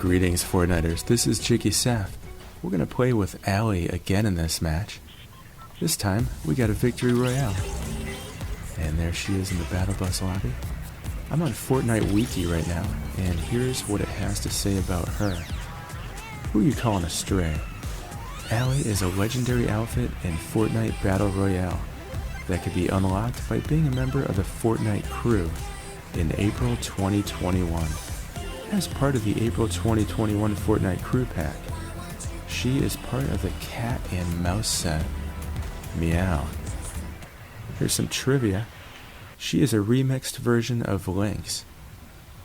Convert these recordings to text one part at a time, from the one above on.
Greetings, Fortniters. This is JikkySef. We're going to play with Alli again in this match. This time, we got a victory royale. And there she is in the battle bus lobby. I'm on Fortnite Wiki right now, and here's what it has to say about her. Who are you calling a stray? Alli is a legendary outfit in Fortnite Battle Royale that could be unlocked by being a member of the Fortnite Crew in April 2021. As part of the April 2021 Fortnite Crew Pack, she is part of the Cat and Mouse set. Meow. Here's some trivia. She is a remixed version of Lynx.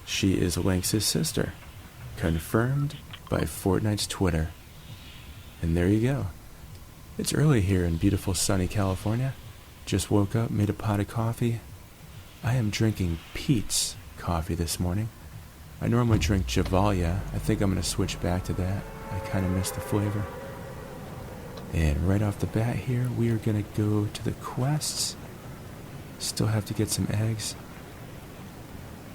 She is Lynx's sister. Confirmed by Fortnite's Twitter. And there you go. It's early here in beautiful sunny California. Just woke up, made a pot of coffee. I am drinking Pete's coffee this morning. I normally drink Javalia. I think I'm going to switch back to that. I kind of miss the flavor. And right off the bat here, we are going to go to the quests. Still have to get some eggs.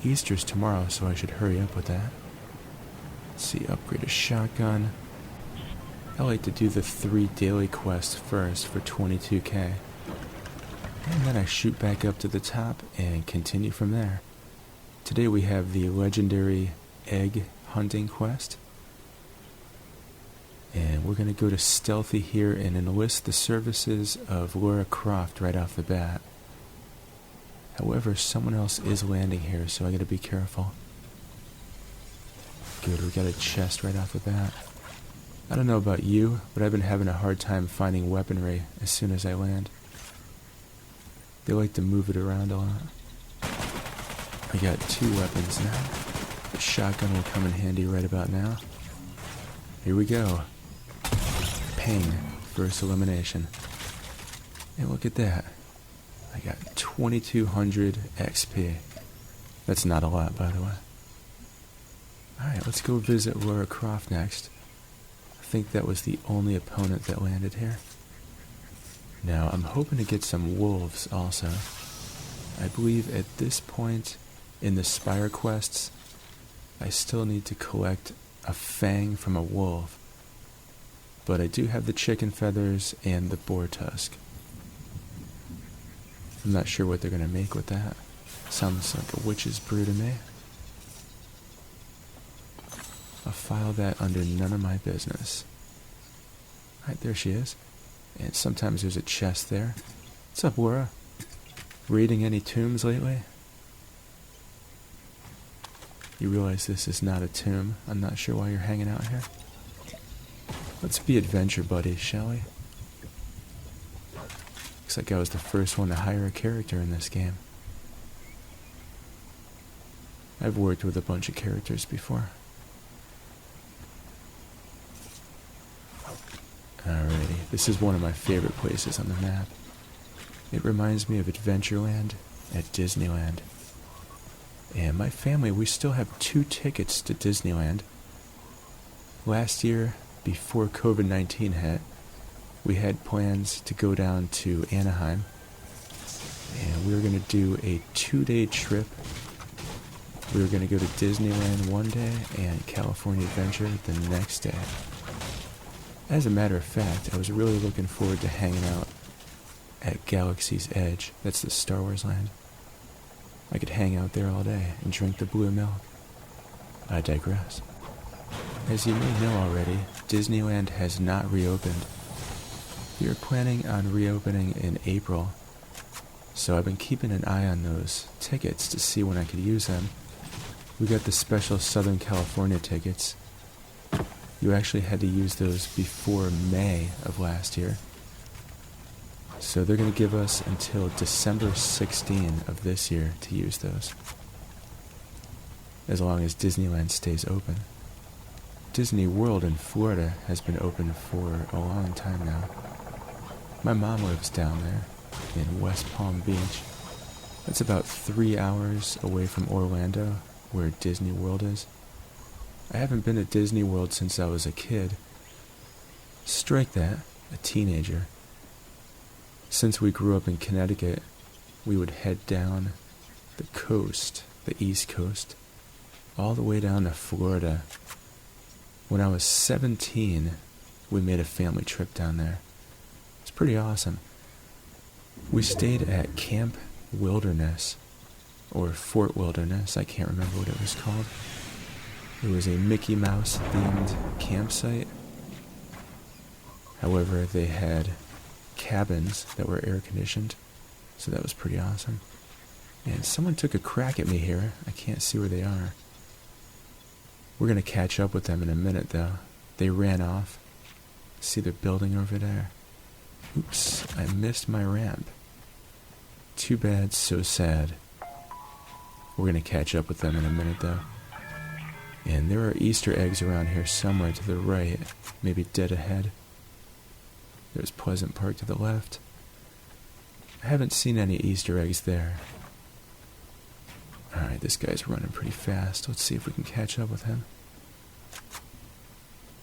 Easter's tomorrow, so I should hurry up with that. Let's see, upgrade a shotgun. I like to do the 3 daily quests first for 22k. And then I shoot back up to the top and continue from there. Today we have the legendary egg hunting quest. And we're going to go to Stealthy here and enlist the services of Lara Croft right off the bat. However, someone else is landing here, so I got to be careful. Good, we got a chest right off the bat. I don't know about you, but I've been having a hard time finding weaponry as soon as I land. They like to move it around a lot. I got 2 weapons now. The shotgun will come in handy right about now. Here we go. Ping. First elimination. And look at that. I got 2200 XP. That's not a lot, by the way. Alright, let's go visit Lara Croft next. I think that was the only opponent that landed here. Now, I'm hoping to get some wolves also. I believe at this point in the Spire quests, I still need to collect a fang from a wolf. But I do have the chicken feathers and the boar tusk. I'm not sure what they're going to make with that. Sounds like a witch's brew to me. I'll file that under none of my business. Alright, there she is. And sometimes there's a chest there. What's up, Lara? Raiding any tombs lately? You realize this is not a tomb. I'm not sure why you're hanging out here. Let's be adventure buddies, shall we? Looks like I was the first one to hire a character in this game. I've worked with a bunch of characters before. Alrighty, this is one of my favorite places on the map. It reminds me of Adventureland at Disneyland. And my family, we still have 2 tickets to Disneyland. Last year, before COVID-19 hit, we had plans to go down to Anaheim. And we were going to do a 2-day trip. We were going to go to Disneyland one day and California Adventure the next day. As a matter of fact, I was really looking forward to hanging out at Galaxy's Edge. That's the Star Wars land. I could hang out there all day and drink the blue milk. I digress. As you may know already, Disneyland has not reopened. We are planning on reopening in April, so I've been keeping an eye on those tickets to see when I could use them. We got the special Southern California tickets. You actually had to use those before May of last year. So they're going to give us until December 16 of this year to use those. As long as Disneyland stays open. Disney World in Florida has been open for a long time now. My mom lives down there in West Palm Beach. That's about 3 hours away from Orlando, where Disney World is. I haven't been to Disney World since I was a kid. Strike that, a teenager. Since we grew up in Connecticut, we would head down the coast, the East Coast, all the way down to Florida When I was 17, we made a family trip down there. It's pretty awesome. We stayed at Camp Wilderness, or Fort Wilderness, I can't remember what it was called. It was a Mickey Mouse themed campsite. However, they had cabins that were air conditioned, so that was pretty awesome. And someone took a crack at me here. I can't see where they are. We're going to catch up with them in a minute, though. They ran off. See their building over there? Oops, I missed my ramp. Too bad, so sad. We're going to catch up with them in a minute, though. And there are Easter eggs around here somewhere to the right, maybe dead ahead. There's Pleasant Park to the left. I haven't seen any Easter eggs there. Alright, this guy's running pretty fast. Let's see if we can catch up with him.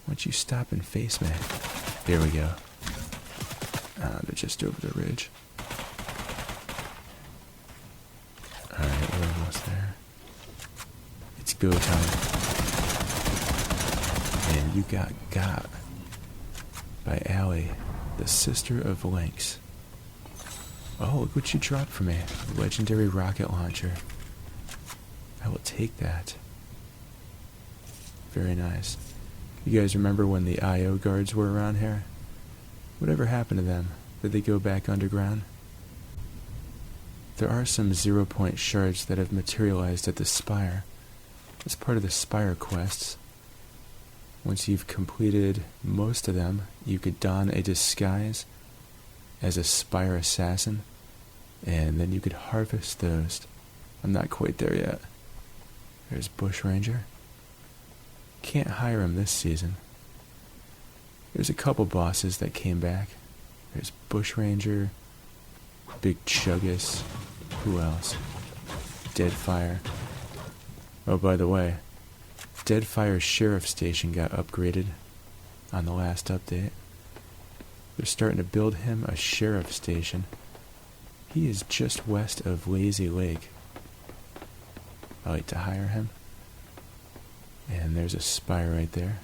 Why don't you stop and face me? There we go. They're just over the ridge. Alright, we're almost there. It's go time. And you got by Alli, the sister of Lynx. Oh, look what you dropped for me. Legendary rocket launcher. I will take that. Very nice. You guys remember when the IO guards were around here? Whatever happened to them? Did they go back underground? There are some 0-point shards that have materialized at the spire. As part of the spire quests. Once you've completed most of them, you could don a disguise as a spire assassin, and then you could harvest those. I'm not quite there yet. There's Bush Ranger. Can't hire him this season. There's a couple bosses that came back. There's Bush Ranger, Big Chuggus, who else? Deadfire. Oh, by the way, Deadfire's sheriff station got upgraded on the last update. They're starting to build him a sheriff station. He is just west of Lazy Lake. I like to hire him. And there's a spire right there.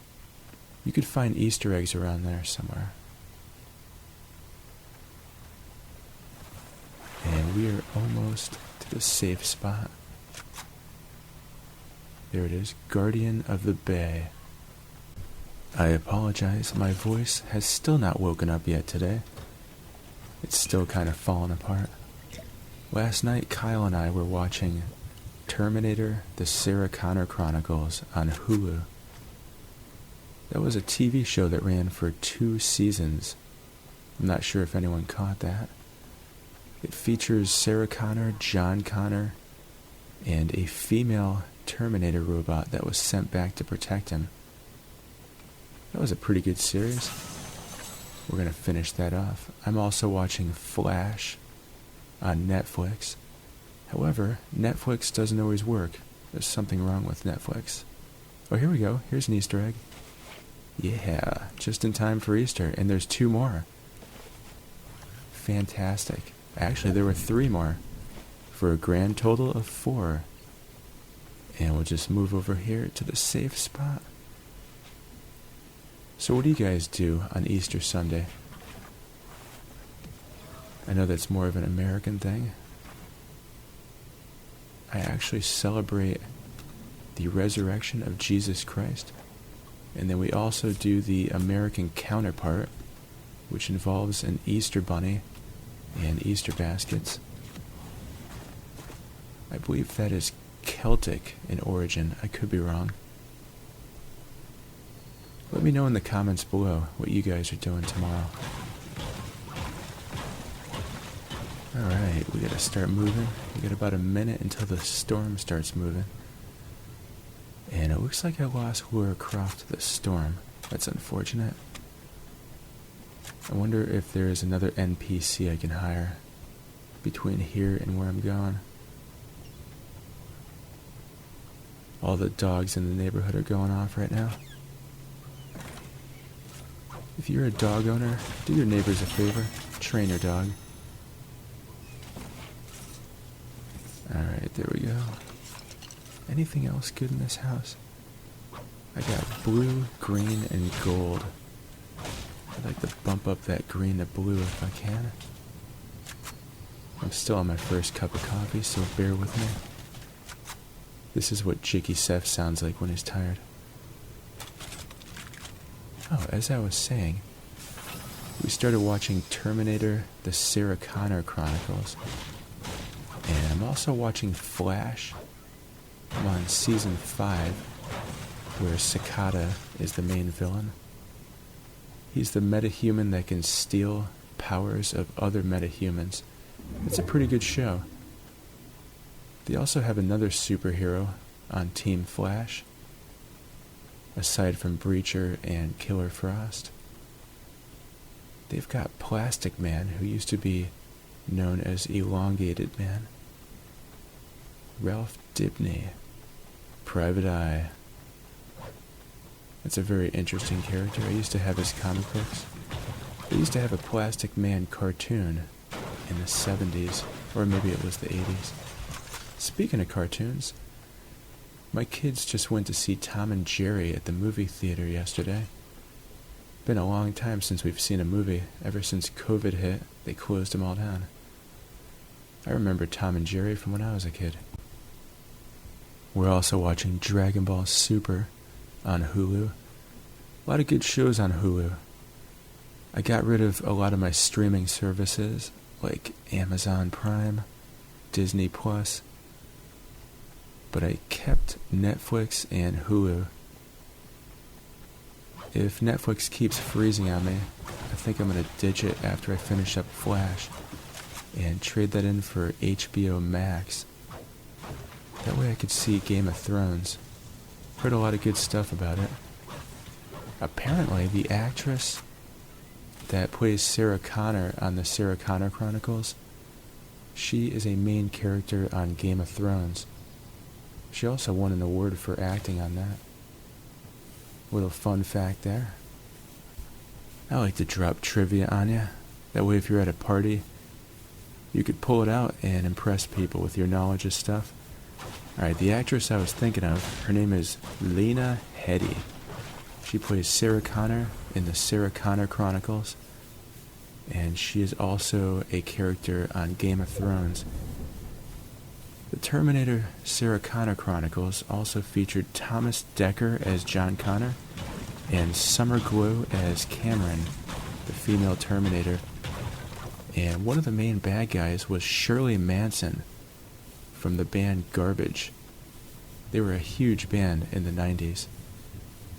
You could find Easter eggs around there somewhere. And we are almost to the safe spot. There it is, Guardian of the Bay. I apologize, my voice has still not woken up yet today. It's still kind of falling apart. Last night, Kyle and I were watching Terminator, the Sarah Connor Chronicles on Hulu. That was a TV show that ran for 2 seasons. I'm not sure if anyone caught that. It features Sarah Connor, John Connor, and a female Terminator robot that was sent back to protect him. That was a pretty good series. We're going to finish that off. I'm also watching Flash on Netflix. However, Netflix doesn't always work. There's something wrong with Netflix. Oh, here we go. Here's an Easter egg. Yeah, just in time for Easter. And there's 2 more. Fantastic. Actually, there were 3 more. For a grand total of 4. And we'll just move over here to the safe spot. So what do you guys do on Easter Sunday? I know that's more of an American thing. I actually celebrate the resurrection of Jesus Christ. And then we also do the American counterpart, which involves an Easter bunny and Easter baskets. I believe that is Celtic in origin. I could be wrong. Let me know in the comments below what you guys are doing tomorrow. Alright, we gotta start moving. We got about a minute until the storm starts moving. And it looks like I lost Lara Croft to the storm. That's unfortunate. I wonder if there is another NPC I can hire between here and where I'm going. All the dogs in the neighborhood are going off right now. If you're a dog owner, do your neighbors a favor. Train your dog. Alright, there we go. Anything else good in this house? I got blue, green, and gold. I'd like to bump up that green to blue if I can. I'm still on my first cup of coffee, so bear with me. This is what JikkySef sounds like when he's tired. Oh, as I was saying, we started watching Terminator: The Sarah Connor Chronicles. And I'm also watching Flash. I'm on season 5, where Cicada is the main villain. He's the metahuman that can steal powers of other metahumans. It's a pretty good show. They also have another superhero on Team Flash, aside from Breacher and Killer Frost. They've got Plastic Man, who used to be known as Elongated Man. Ralph Dibny, Private Eye. That's a very interesting character. I used to have his comic books. They used to have a Plastic Man cartoon in the 70s, or maybe it was the 80s. Speaking of cartoons, my kids just went to see Tom and Jerry at the movie theater yesterday. Been a long time since we've seen a movie. Ever since COVID hit, they closed them all down. I remember Tom and Jerry from when I was a kid. We're also watching Dragon Ball Super on Hulu. A lot of good shows on Hulu. I got rid of a lot of my streaming services, like Amazon Prime, Disney Plus, but I kept Netflix and Hulu. If Netflix keeps freezing on me, I think I'm going to ditch it after I finish up Flash and trade that in for HBO Max. That way I could see Game of Thrones. Heard a lot of good stuff about it. Apparently, the actress that plays Sarah Connor on the Sarah Connor Chronicles, she is a main character on Game of Thrones. She also won an award for acting on that. Little fun fact there. I like to drop trivia on you. That way if you're at a party, you could pull it out and impress people with your knowledge of stuff. Alright, the actress I was thinking of, her name is Lena Headey. She plays Sarah Connor in the Sarah Connor Chronicles, and she is also a character on Game of Thrones. The Terminator Sarah Connor Chronicles also featured Thomas Dekker as John Connor and Summer Glau as Cameron, the female Terminator. And one of the main bad guys was Shirley Manson from the band Garbage. They were a huge band in the 90s.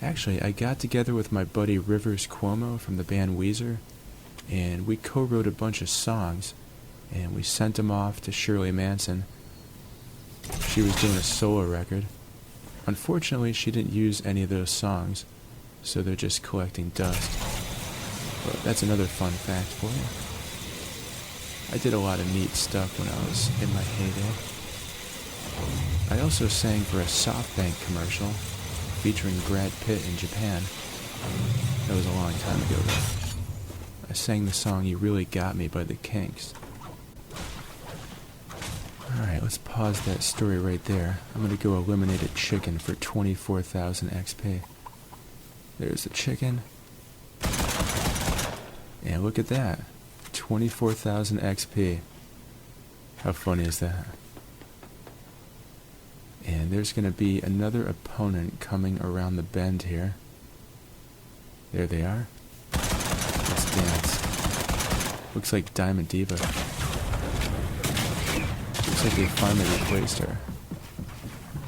Actually, I got together with my buddy Rivers Cuomo from the band Weezer, and we co-wrote a bunch of songs, and we sent them off to Shirley Manson. She was doing a solo record. Unfortunately, she didn't use any of those songs, so they're just collecting dust. But that's another fun fact for you. I did a lot of neat stuff when I was in my heyday. I also sang for a SoftBank commercial featuring Brad Pitt in Japan. That was a long time ago though. I sang the song You Really Got Me by the Kinks. Alright, let's pause that story right there. I'm gonna go eliminate a chicken for 24,000 XP. There's the chicken. And look at that. 24,000 XP. How funny is that? And there's going to be another opponent coming around the bend here. There they are. Let's dance. Looks like Diamond Diva. Looks like they finally replaced her.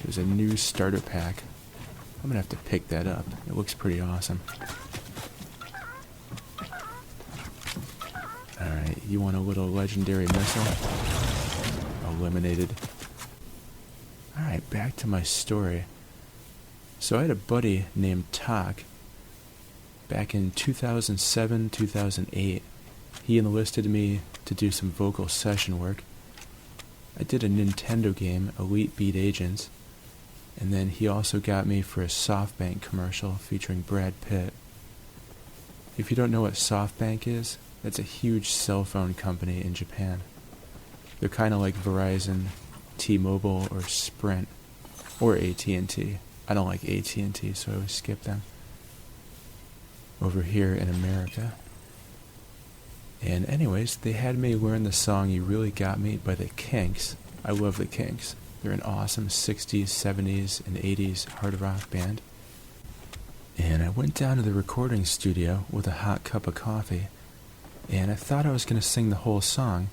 There's a new starter pack. I'm going to have to pick that up. It looks pretty awesome. Alright, you want a little legendary missile? Eliminated. Alright, back to my story. So I had a buddy named Tak. Back in 2007, 2008, he enlisted me to do some vocal session work. I did a Nintendo game, Elite Beat Agents, and then he also got me for a SoftBank commercial featuring Brad Pitt. If you don't know what SoftBank is, that's a huge cell phone company in Japan. They're kind of like Verizon, T-Mobile, or Sprint, or AT&T. I don't like AT&T, so I always skip them. Over here in America. And anyways, they had me learn the song You Really Got Me by the Kinks. I love the Kinks. They're an awesome 60s, 70s, and 80s hard rock band. And I went down to the recording studio with a hot cup of coffee, and I thought I was going to sing the whole song,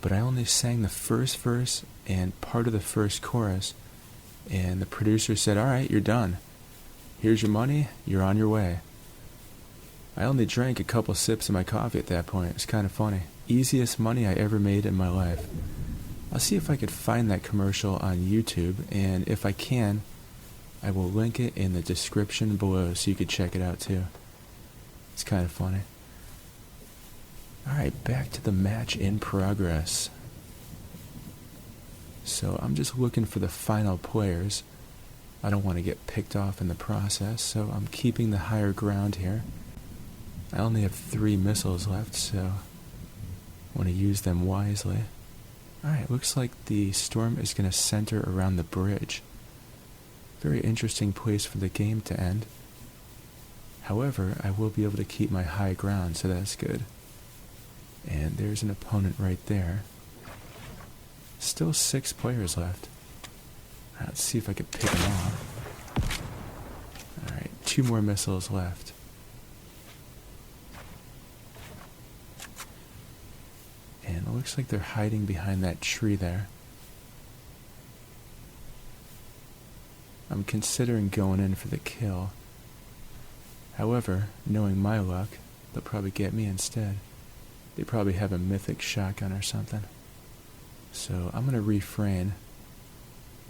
but I only sang the first verse and part of the first chorus, and the producer said, "Alright, you're done. Here's your money, you're on your way." I only drank a couple sips of my coffee at that point. It's kind of funny. Easiest money I ever made in my life. I'll see if I could find that commercial on YouTube, and if I can, I will link it in the description below so you could check it out too. It's kind of funny. Alright, back to the match in progress. So I'm just looking for the final players. I don't want to get picked off in the process, so I'm keeping the higher ground here. I only have 3 missiles left, so I want to use them wisely. Alright, looks like the storm is going to center around the bridge. Very interesting place for the game to end. However, I will be able to keep my high ground, so that's good. And there's an opponent right there. Still 6 players left. Let's see if I can pick them off. Alright, 2 more missiles left. And it looks like they're hiding behind that tree there. I'm considering going in for the kill. However, knowing my luck, they'll probably get me instead. They probably have a mythic shotgun or something. So I'm going to refrain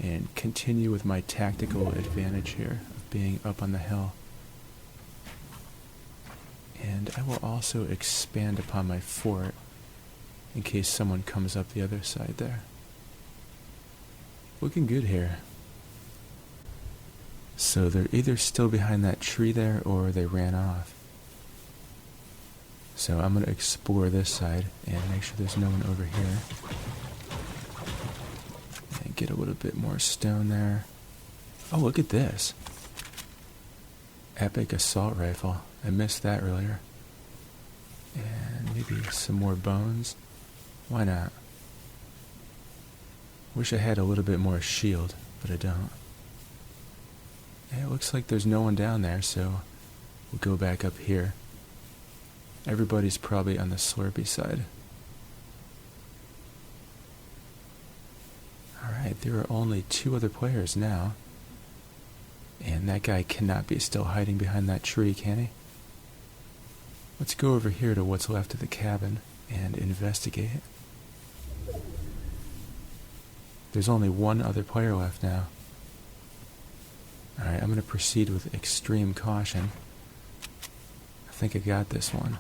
and continue with my tactical advantage here of being up on the hill. And I will also expand upon my fort in case someone comes up the other side there. Looking good here. So they're either still behind that tree there or they ran off. So I'm going to explore this side and make sure there's no one over here. And get a little bit more stone there. Oh, look at this. Epic assault rifle. I missed that earlier. And maybe some more bones. Why not? Wish I had a little bit more shield, but I don't. And it looks like there's no one down there, so we'll go back up here. Everybody's probably on the Slurpee side. Alright, there are only 2 other players now. And that guy cannot be still hiding behind that tree, can he? Let's go over here to what's left of the cabin and investigate. There's only 1 other player left now. Alright, I'm going to proceed with extreme caution. I think I got this one.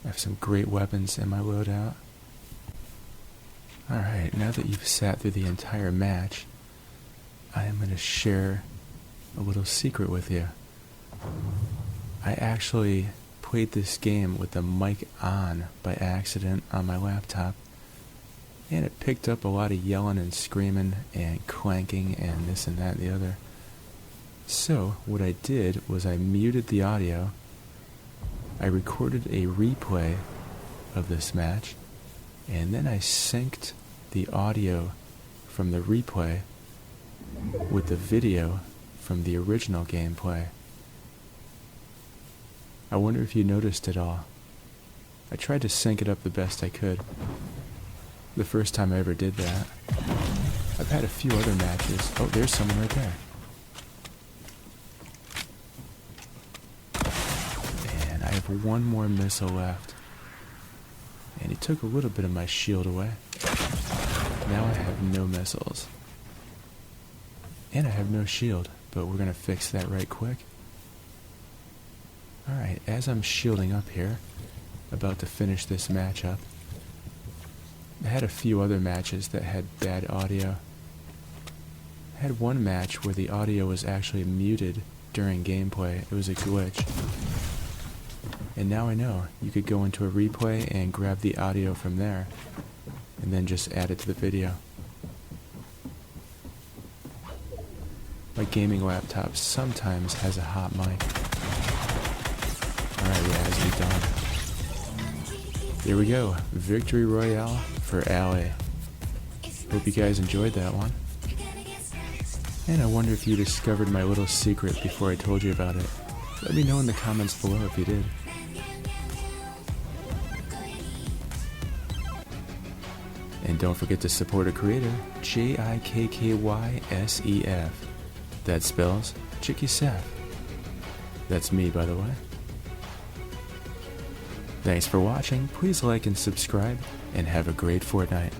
I have some great weapons in my loadout. Alright, now that you've sat through the entire match, I am going to share a little secret with you. I actually played this game with the mic on by accident on my laptop, and it picked up a lot of yelling and screaming and clanking and this and that and the other. So what I did was I muted the audio, I recorded a replay of this match, and then I synced the audio from the replay with the video from the original gameplay. I wonder if you noticed it all. I tried to sync it up the best I could. The first time I ever did that. I've had a few other matches. Oh, there's someone right there. And I have 1 more missile left. And he took a little bit of my shield away. Now I have no missiles. And I have no shield, but we're going to fix that right quick. Alright, as I'm shielding up here, about to finish this match up, I had a few other matches that had bad audio. I had one match where the audio was actually muted during gameplay. It was a glitch. And now I know you could go into a replay and grab the audio from there, and then just add it to the video. My gaming laptop sometimes has a hot mic. Alright, Raz, we done. There we go. Victory Royale for Alli. Hope you guys enjoyed that one. And I wonder if you discovered my little secret before I told you about it. Let me know in the comments below if you did. And don't forget to support a creator, JikkySef. That spells JikkySef. That's me, by the way. Thanks for watching. Please like and subscribe, and have a great Fortnite.